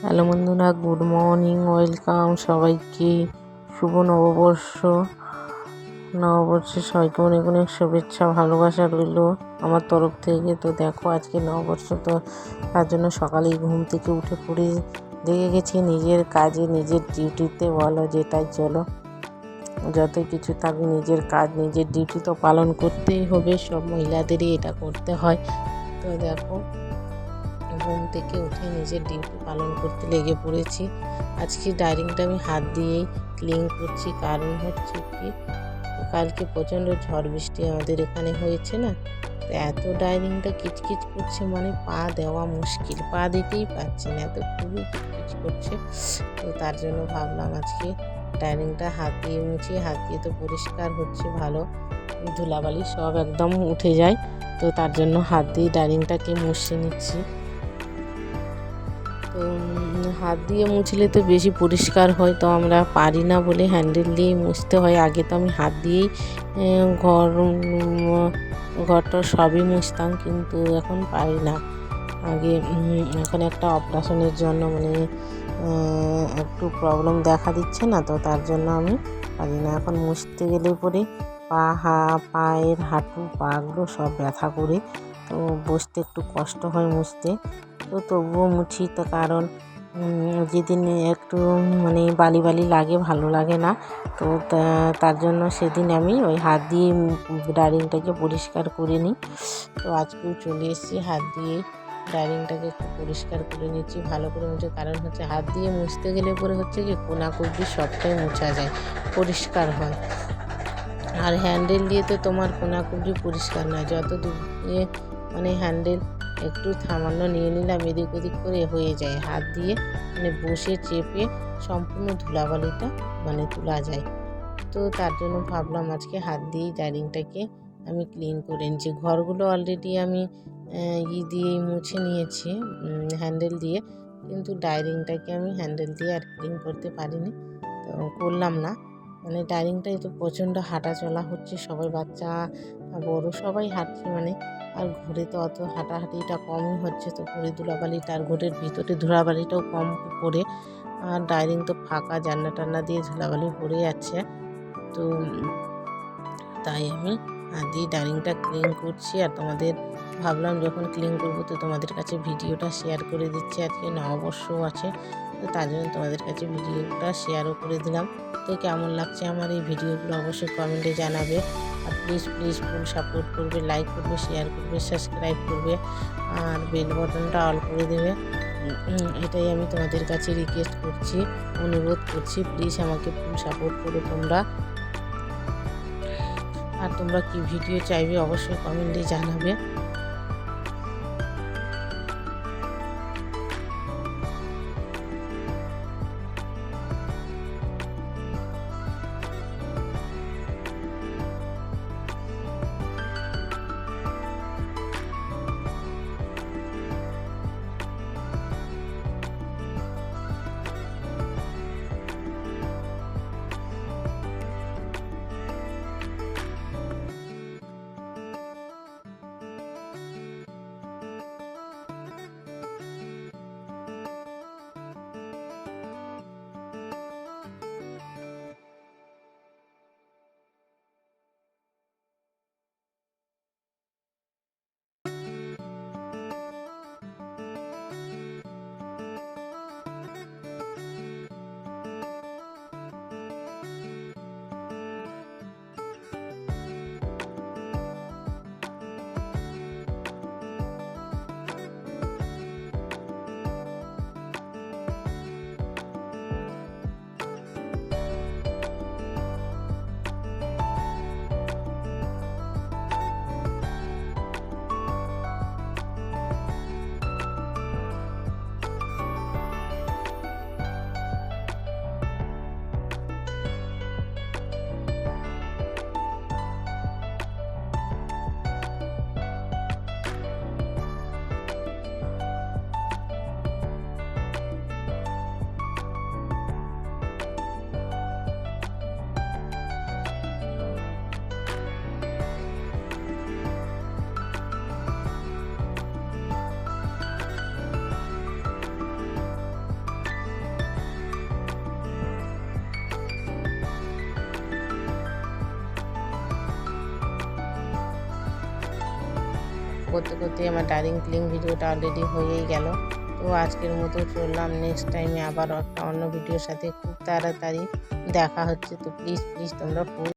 Hello বন্ধুরা, good morning, welcome সবাইকে। শুভ নববর্ষে সবাইকে অনেক অনেক শুভেচ্ছা ভালোবাসা রইল আমার তরফ থেকে। তো দেখো আজকে নববর্ষ, তো তার জন্য সকালেই ঘুম থেকে উঠে পড়ে লেগে গেছি নিজের কাজে, নিজের ডিউটিতে। বলো যেটাই চলো, যত কিছু থাকবে নিজের কাজ নিজের ডিউটি তো পালন করতেই হবে, সব মহিলাদেরই এটা করতে হয়। তো দেখো ঘুম থেকে উঠে নিজের ডিউটি পালন করতে লেগে পড়েছি। আজকে ডাইনিংটা আমি হাত দিয়েই ক্লিন করছি, কারণ হচ্ছে কি কালকে প্রচণ্ড ঝড় বৃষ্টি আমাদের এখানে হয়েছে না, তো এত ডাইনিংটা কিচকিচ করছে, মানে পা দেওয়া মুশকিল, পা দিতেই পারছি না, এত খুবই কিচকিচ করছে। তো তার জন্য ভাবলাম আজকে ডাইনিংটা হাত দিয়ে মুছি। হাত দিয়ে তো পরিষ্কার হচ্ছে ভালো, ধুলাবালি সব একদম উঠে যায়। তো তার জন্য হাত দিয়ে ডাইনিংটাকে মুছে নিচ্ছি। তো হাত দিয়ে মুছলে তো বেশি পরিষ্কার হয়, তো আমরা পারি না বলে হ্যান্ডেল দিয়েই মুছতে হয়। আগে তো আমি হাত দিয়েই ঘরটা সবই মুছতাম, কিন্তু এখন পারি না। আগে এখন একটা অপারেশনের জন্য মানে একটু প্রবলেম দেখা দিচ্ছে না, তো তার জন্য আমি পারি না। এখন মুছতে গেলে পরে পায়ের হাঁটু পাগুলো সব ব্যথা করে, তো বসতে একটু কষ্ট হয় মুছতে। তো তবুও মুছি, তো কারণ যেদিন একটু মানে বালি বালি লাগে, ভালো লাগে না, তো তার জন্য সেদিন আমি ওই হাত দিয়ে ডাইনিংটাকে পরিষ্কার করে নিই। তো আজকেও চলে এসেছি হাত দিয়ে ডাইনিংটাকে একটু পরিষ্কার করে নিচ্ছি, ভালো করে মুছে। কারণ হচ্ছে হাত দিয়ে মুছতে গেলে পরে হচ্ছে কি কোনাকুনি সবটাই মোছা যায়, পরিষ্কার হয়। আর হ্যান্ডেল দিয়ে তো তোমার কোনাকুনি পরিষ্কার নয়, যত দূর দিয়ে মানে হ্যান্ডেল একটু সামান্য নিয়ে নিলাম, এদিক ওদিক করে হয়ে যায়। হাত দিয়ে মানে বসে চেপে সম্পূর্ণ ধুলাবালিটা মানে তোলা যায়। তো তার জন্য ভাবলাম আজকে হাত দিয়েই ডাইনিংটাকে আমি ক্লিন করে নিচ্ছি। ঘরগুলো অলরেডি আমি দিয়েই মুছে নিয়েছি হ্যান্ডেল দিয়ে, কিন্তু ডাইনিংটাকে আমি হ্যান্ডেল দিয়ে আর ক্লিন করতে পারিনি, তো করলাম না। মানে ডাইনিংটাই তো প্রচণ্ড হাঁটা চলা হচ্ছে, সবাই বাচ্চা বড় সবাই হাঁটছে মানে। আর ঘরে তো অত হাঁটাহাঁটিটা কমই হচ্ছে, তো ঘরে ধুলাবালিটা আর ঘরের ভিতরে ধুলাবালিটাও কম পড়ে। আর ডাইনিং তো ফাঁকা, জানলা টান্না দিয়ে ধুলাবালি পড়ে যাচ্ছে। তো তাই আমি হাত দিয়ে ডাইনিংটা ক্লিন করছি। আর তোমাদের ভাবলাম যখন ক্লিন করবো তো তোমাদের কাছে ভিডিওটা শেয়ার করে দিচ্ছি। আজকে নববর্ষও আছে, তো তার জন্য তোমাদের কাছে ভিডিওটা শেয়ারও করে দিলাম। তো কেমন লাগছে আমার এই ভিডিওগুলো অবশ্যই কমেন্টে জানাবে। আর প্লিজ ফুল সাপোর্ট করবে, লাইক করবে, শেয়ার করবে, সাবস্ক্রাইব করবে, আর বেল বাটনটা অল করে দেবে। এটাই আমি তোমাদের কাছে রিকোয়েস্ট করছি, অনুরোধ করছি। প্লিজ আমাকে ফুল সাপোর্ট করো তোমরা। আর তোমরা কি ভিডিও চাইবে অবশ্যই কমেন্টে জানাবে। করতে করতে আমার ডাইনিং ক্লিন ভিডিওটা অলরেডি হয়েই গেল। তো আজকের মতো চললাম, নেক্সট টাইমে আবার একটা অন্য ভিডিওর সাথে খুব তাড়াতাড়ি দেখা হচ্ছে। তো প্লিজ তোমরা